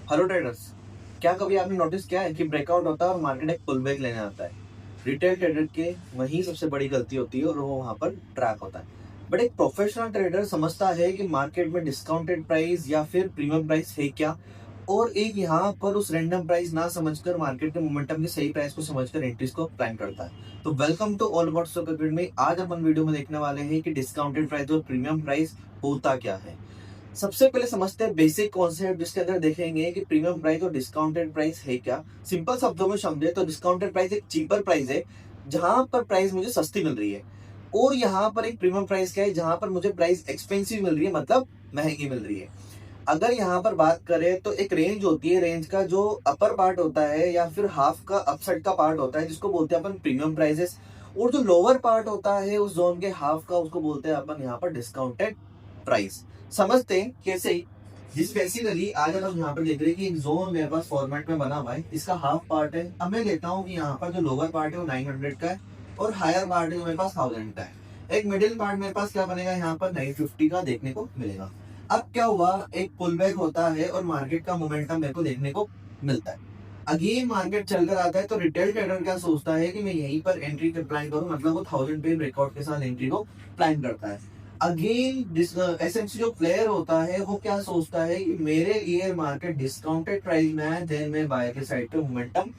Hello traders, क्या कभी आपने नोटिस किया है कि ब्रेकआउट होता है और मार्केट एक पुल बैक लेने आता है। रिटेल ट्रेडर के वही सबसे बड़ी गलती होती है और वो वहां पर ट्रैक होता है। बट एक प्रोफेशनल ट्रेडर समझता है कि मार्केट में डिस्काउंटेड प्राइस या फिर प्रीमियम प्राइस है क्या, और एक यहाँ पर उस रैंडम प्राइस ना समझकर मार्केट के मोमेंटम के सही प्राइस को समझकर एंट्रीज को प्लान करता है। तो welcome to all about stock market में आज अपन वीडियो में देखने वाले हैं कि डिस्काउंटेड प्राइस और प्रीमियम प्राइस होता क्या है। सबसे पहले समझते हैं बेसिक कॉन्सेप्ट, जिसके अंदर देखेंगे कि प्रीमियम प्राइस और डिस्काउंटेड प्राइस है क्या। सिंपल शब्दों में समझे तो डिस्काउंटेड प्राइस एक चीपर प्राइस है जहां पर प्राइस मुझे सस्ती मिल रही है, और यहाँ पर एक प्रीमियम प्राइस क्या है जहां पर मुझे प्राइस एक्सपेंसिव मिल रही है, मतलब महंगी मिल रही है। अगर यहाँ पर बात करें तो एक रेंज होती है, रेंज का जो अपर पार्ट होता है या फिर हाफ का अपसाइड का पार्ट होता है जिसको बोलते हैं अपन प्रीमियम प्राइसेस, और जो लोअर पार्ट होता है उस जोन के हाफ का उसको बोलते हैं अपन यहाँ पर डिस्काउंटेड प्राइस। समझते हैं कैसे ही। जिस बेसिकली आज हम यहाँ पर देख रहे हैं कि एक जोन मेरे पास फॉर्मेट में बना हुआ है, इसका हाफ पार्ट है। अब मैं लेता हूँ कि यहाँ पर जो लोअर पार्ट है वो 900 का है और हायर पार्ट है जो मेरे पास 1000 का है। एक मिडिल पार्ट मेरे पास क्या बनेगा, यहाँ पर 950 का देखने को मिलेगा। अब क्या हुआ, एक पुल बैक होता है और मार्केट का मोमेंटम मेरे को देखने को मिलता है। अगेन मार्केट चलकर आता है तो रिटेल ट्रेडर क्या सोचता है कि मैं यहीं पर एंट्री प्लान करूं, मतलब वो 1000 पे ब्रेकआउट के साथ एंट्री को प्लान करता है। अगेन एसएमसी जो प्लेयर होता है वो क्या सोचता है कि मेरे लिए मार्केट डिस्काउंटेड प्राइस में है, देन मैं बाय के साइड पे मोमेंटम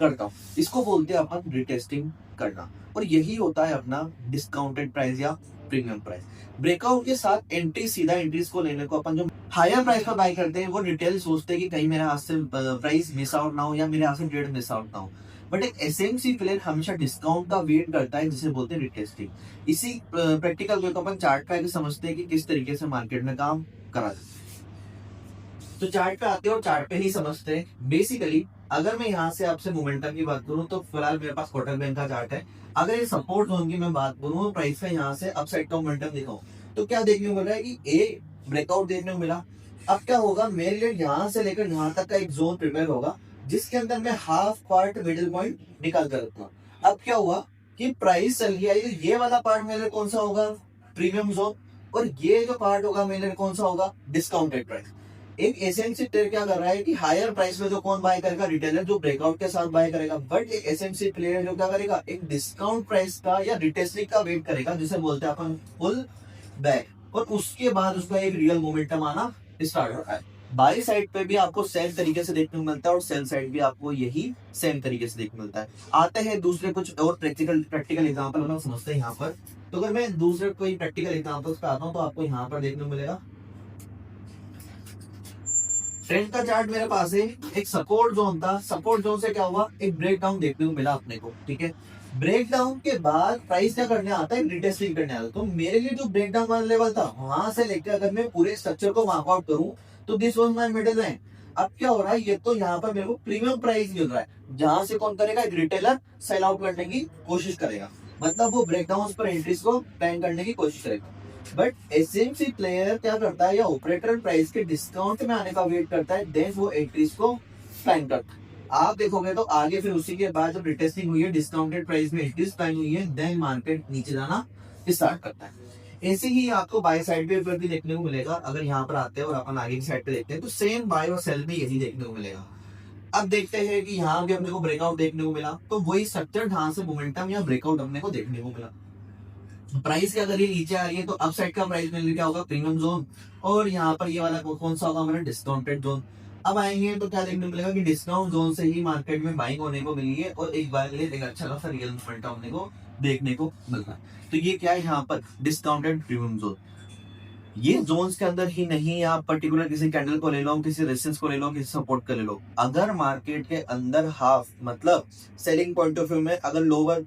करता हूँ। इसको बोलते हैं अपन रिटेस्टिंग करना, और यही होता है अपना डिस्काउंटेड प्राइस या प्रीमियम प्राइस। ब्रेकआउट के साथ एंट्री, सीधा एंट्रीज को लेने को अपन जो हायर प्राइस पर बाय करते हैं वो रिटेल सोचते हैं कि कहीं मेरे हाथ से प्राइस मिस आउट ना हो या मेरे हाथ से ट्रेड मिस आउट ना हो। बट एक एसएमसी प्लेयर हमेशा डिस्काउंट का वेट करता है, जिसे बोलते हैं रिटेस्टिंग। इसी प्रैक्टिकल वे को अपन चार्ट पे समझते हैं कि किस तरीके से मार्केट में काम करा जाए। तो चार्ट पे आते हैं और चार्ट पे ही समझते हैं। बेसिकली अगर मैं यहाँ से आपसे मोमेंटम की बात करूँ तो फिलहाल मेरे पास कोटक बैंक का चार्ट है। अगर ये सपोर्ट जोन की मैं बात करूँ, प्राइस का यहाँ से अपसाइड का मोमेंटम दिखाऊं, तो क्या देखने को मिल रहा है कि ए ब्रेकआउट देखने को मिला। अब क्या होगा, मेरे लिए यहाँ से लेकर यहाँ तक का एक जोन प्रिपेयर होगा जिसके अंदर मैं हाफ पार्ट मिडिल पॉइंट निकाल कर रखूंगा। अब क्या हुआ कि प्राइस चल गया, ये वाला पार्ट मेरे लिए कौन सा होगा, प्रीमियम जोन, और ये जो पार्ट होगा मेरे लिए कौन सा होगा, डिस्काउंटेड प्राइस। एक एसएमसी प्लेयर क्या कर रहा है कि हायर प्राइस में जो कौन बाय करेगा, रिटेलर जो ब्रेकआउट के साथ बाय करेगा। बट एक एसएमसी प्लेयर जो क्या करेगा, एक डिस्काउंट प्राइस का या रिटेस्टिंग का वेट करेगा, जिसे बोलते हैं अपन फुल बैक, और उसके बाद उसका एक रियल मोमेंटम आना स्टार्ट होता है। बाई साइड पे भी आपको सेम तरीके से देखने को मिलता है और सेल साइड भी आपको यही सेम तरीके से देखने को मिलता है। आते हैं दूसरे कुछ और प्रैक्टिकल एग्जांपल हम समझते हैं यहाँ पर। तो अगर मैं दूसरे कोई प्रैक्टिकल एग्जांपल्स पे आता हूँ तो आपको यहाँ पर देखने को मिलेगा ट्रेंड का चार्ट मेरे पास है। एक सपोर्ट जोन था, सपोर्ट जोन से क्या हुआ, एक ब्रेक डाउन देखने को मिला अपने को। ठीक है, ब्रेक डाउन के बाद प्राइस क्या करने आता है, रिटेस्टिंग करने आता है। तो मेरे लिए जो ब्रेक डाउन वाला लेवल था वहां से लेकर अगर मैं पूरे स्ट्रक्चर को वर्कआउट करूं तो this was my middle line. अब क्या हो रहा है, ये तो यहाँ पर मेरे को प्रीमियम प्राइस मिल रहा है, जहां से कौन करेगा, एक रिटेलर सेल आउट करने की कोशिश करेगा, मतलब वो ब्रेकडाउन पर एंट्रीज को प्लान करने की कोशिश करेगा। बट एसएमसी प्लेयर क्या करता है, या ऑपरेटर प्राइस के डिस्काउंट में आने का वेट करता है, देन वो एंट्रीज को प्लान करता है। आप देखोगे तो आगे फिर उसी के बाद जब रिटेस्टिंग हुई है, डिस्काउंटेड प्राइस में एंट्रीज प्लान हुई है, देन मार्केट नीचे जाना स्टार्ट करता है। ऐसे ही आपको बाय साइड पे भी देखने को मिलेगा। अगर यहाँ पर आते हैं और अपन आगे की साइड पे देखते हैं तो सेम बाय और सेल में यही देखने को मिलेगा। अब देखते हैं कि यहाँ भी अपने को ब्रेकआउट देखने को मिला, तो वही स्ट्रक्चर जहां से मोमेंटम या ब्रेकआउट अपने को देखने को मिला। प्राइस के अगर ये नीचे आ रही है तो अप साइड का प्राइस मिल क्या होगा, प्रीमियम जोन, और यहाँ पर ये वाला कौन सा होगा हमारा, डिस्काउंटेड जोन। अब आएंगे तो क्या देखने को मिलेगा कि डिस्काउंट जोन से ही मार्केट में बाइंग होने को मिली है और एक बार लिए एक अच्छा खासा रियल मोमेंटम हमने को देखने को मिल रहा है। तो ये क्या है यहाँ पर, डिस्काउंटेड प्रीमियम जोन। ये जोन्स के अंदर ही नहीं, आप पर्टिकुलर किसी कैंडल को ले लो, किसी रेजिस्टेंस को ले लो, किसी सपोर्ट को ले लो। अगर मार्केट के अंदर हाफ, मतलब सेलिंग पॉइंट ऑफ व्यू में अगर लोअर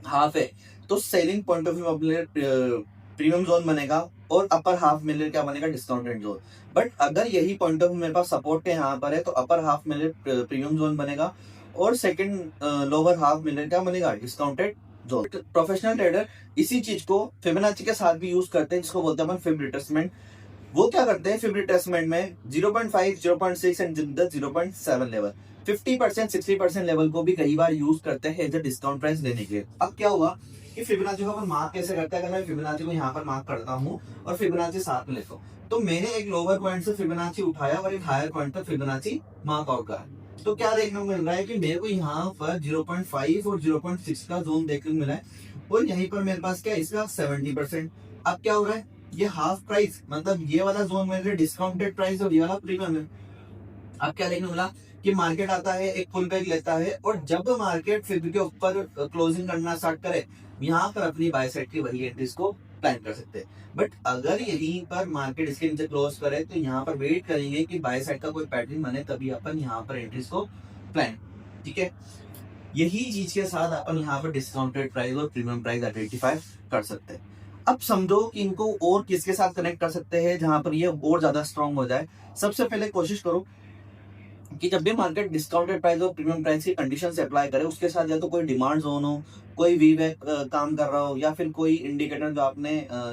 हाफ है तो सेलिंग पॉइंट ऑफ व्यू अपने प्रीमियम जोन बनेगा, और अपर हाफ मिलर क्या बनेगा, डिस्काउंटेड जोन। बट अगर यही पॉइंट ऑफ व्यू मेरे पास सपोर्ट के यहाँ पर है तो upper half Miller premium zone बनेगा, और सेकंड लोअर हाफ मिलर क्या बनेगा, डिस्काउंटेड जोन। प्रोफेशनल ट्रेडर इसी चीज को फिबोनाची के साथ भी यूज करते हैं, जिसको बोलते हैं अपन फिब रिट्रेसमेंट। वो क्या करते हैं, फिब रिट्रेसमेंट में 0.5, 0.6 एंड 0.7 लेवल, 50%, 60% लेवल को भी कई बार यूज करते हैं एज अ डिस्काउंट प्राइस लेने के लिए। अब क्या हुआ कि फिबोनाची को अपन मार्क कैसे करते हैं, अगर मैं फिबोनाची को यहाँ पर मार्क करता हूँ और फिबोनाची साथ में लेता हूँ तो मैंने एक लोअर पॉइंट से फिबोनाची उठाया और एक हायर पॉइंट पर फिबोनाची मार्क आउट करा। तो क्या देखने को मिल रहा है कि मेरे को यहाँ पर 0.5 और 0.6 का जोन देखने को मिला है और यहीं पर मेरे पास क्या है इसका 70%। अब क्या हो रहा है, ये हाफ प्राइस मतलब ये वाला जोन मेरे लिए डिस्काउंटेड प्राइस और ये वाला प्रीमियम है। अब क्या देखने को मिला कि मार्केट आता है, एक पुल बैक लेता है और जब मार्केट फिर के ऊपर क्लोजिंग करना स्टार्ट करे, यहाँ पर अपनी बाय साइड की वही एंट्रीज को प्लान कर सकते हैं। बट अगर यहीं पर मार्केट इसके नीचे क्लोज करे तो यहाँ पर वेट करेंगे कि बाय साइड का कोई पैटर्न बने, तभी अपन यहाँ पर एंट्रीज को प्लान, ठीक है। यही चीज के साथ अपन यहाँ पर डिस्काउंटेड प्राइस और प्रीमियम प्राइस आइडेंटिफाई कर सकते हैं। अब समझो कि इनको और किसके साथ कनेक्ट कर सकते हैं जहां पर ये और ज्यादा स्ट्रांग हो जाए। सबसे पहले कोशिश करो कि जब भी मार्केट डिस्काउंटेड प्राइस और प्रीमियम प्राइस की कंडीशन से अप्लाई करे, उसके साथ या तो कोई डिमांड जोन हो, कोई वीवैक काम कर रहा हो, या फिर कोई इंडिकेटर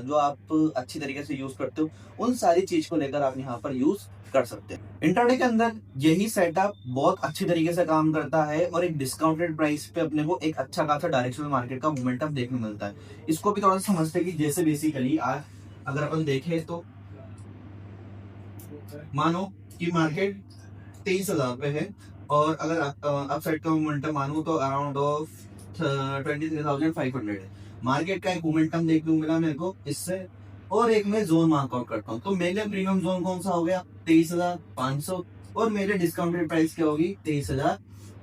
जो आप अच्छी तरीके से यूज करते हो, उन सारी चीज को लेकर आप यहाँ पर यूज कर सकते हैं। इंट्राडे के अंदर यही सेटअप बहुत अच्छी तरीके से काम करता है और एक डिस्काउंटेड प्राइस पे अपने को एक अच्छा खासा डायरेक्शनल मार्केट का मोमेंटम देखने को मिलता है। इसको भी थोड़ा सा समझते हैं कि जैसे बेसिकली आज अगर अपन देखें तो मानो कि मार्केट 23,000 पे है और अगर अप साइड का मोमेंटम मानूं तो अराउंड ऑफ 23,500 है। मार्केट का एक मोमेंटम देखने को मिला मेरे को इससे, और एक मैं जोन मार्क आउट करता हूँ। तो मेरे प्रीमियम जोन कौन सा हो गया 23,500 और मेरे डिस्काउंटेड प्राइस क्या होगी 23,000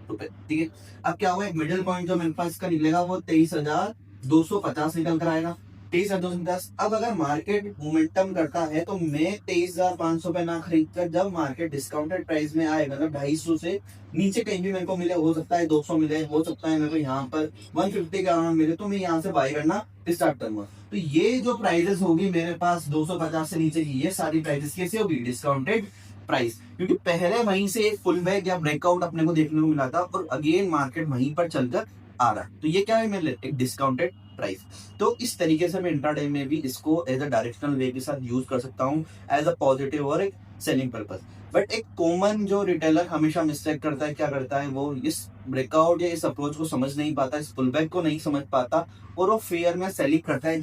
रुपए, ठीक है। अब क्या होगा, एक मिडिल पॉइंट जो मेरे पास इसका निकलेगा वो 23,250 निकल कर आएगा, 23,250। अब अगर मार्केट मोमेंटम करता है तो मैं 23,500 पे ना खरीद कर जब मार्केट डिस्काउंटेड प्राइस में आएगा, मतलब 250 से नीचे कहीं भी मेरे को मिले, हो सकता है 200 मिले, हो सकता है मेरे को यहाँ पर 150 के अराउंड मिले, तो मैं यहाँ से बाय करना स्टार्ट करूंगा। तो ये जो प्राइजेस होगी मेरे पास 250 से नीचे की, ये सारी प्राइजेस कैसे होगी डिस्काउंटेड प्राइस, क्योंकि पहले वहीं से एक फुल बैक या ब्रेकआउट अपने को देखने को मिला था और अगेन मार्केट वहीं पर चलकर आ रहा है। तो ये क्या है मेरे लिए एक डिस्काउंटेड प्राइस। तो इस तरीके से मैं इंट्राडे में भी इसको एज अ डायरेक्शनल वे के साथ यूज कर सकता हूँ एज अ पॉजिटिव और एक सेलिंग पर्पस। बट एक कॉमन जो रिटेलर हमेशा मिस्टेक करता है, क्या करता है, वो इस ब्रेकआउट या इस अप्रोच को समझ नहीं पाता, इस पुल बैक को नहीं समझ पाता और वो फेयर में सेलिंग करता है।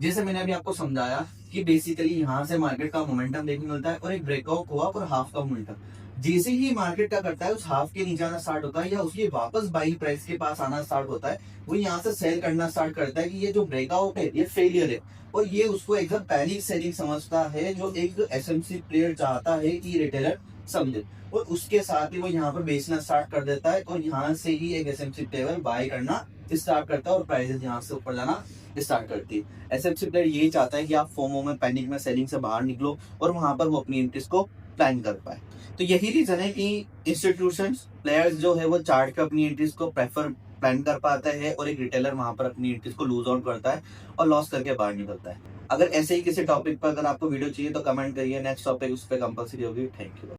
जैसे मैंने अभी आपको समझाया कि बेसिकली यहाँ से मार्केट का मोमेंटम देखने मिलता है और एक ब्रेकआउट हुआ और हाफ का मोमेंटम, जैसे ही मार्केट क्या करता है उस हाफ के नीचे आना स्टार्ट होता है या उसकी वापस बाई प्राइस के पास आना स्टार्ट होता है, वो यहाँ से सेल करना स्टार्ट करता है कि ये जो ब्रेकआउट है ये फेलियर है और ये उसको एकदम पैनिक सेलिंग समझता है, जो एक एसएमसी प्लेयर चाहता है कि रिटेलर समझे, और उसके साथ ही वो यहाँ पर बेचना स्टार्ट कर देता है और यहाँ से ही एक एसएमसी प्लेयर बाय करना स्टार्ट करता है और प्राइसेस यहाँ से ऊपर जाना स्टार्ट करती है। एसएमसी प्लेयर यही चाहता है कि आप फोमो में पैनिक में सेलिंग से बाहर निकलो और वहां पर वो अपनी इंटरेस्ट को प्लान कर पाए। तो यही रीजन है कि इंस्टीट्यूशंस प्लेयर्स जो है वो चार्ट पे अपनी इंटरेस्ट को प्लान कर पाता है और एक रिटेलर वहां पर अपनी इंटरेस्ट को लूज आउट करता है और लॉस करके बाहर निकलता है। अगर ऐसे ही किसी टॉपिक पर अगर आपको वीडियो चाहिए तो कमेंट करिए, नेक्स्ट टॉपिक उस पर कंपल्सरी होगी। Thank you.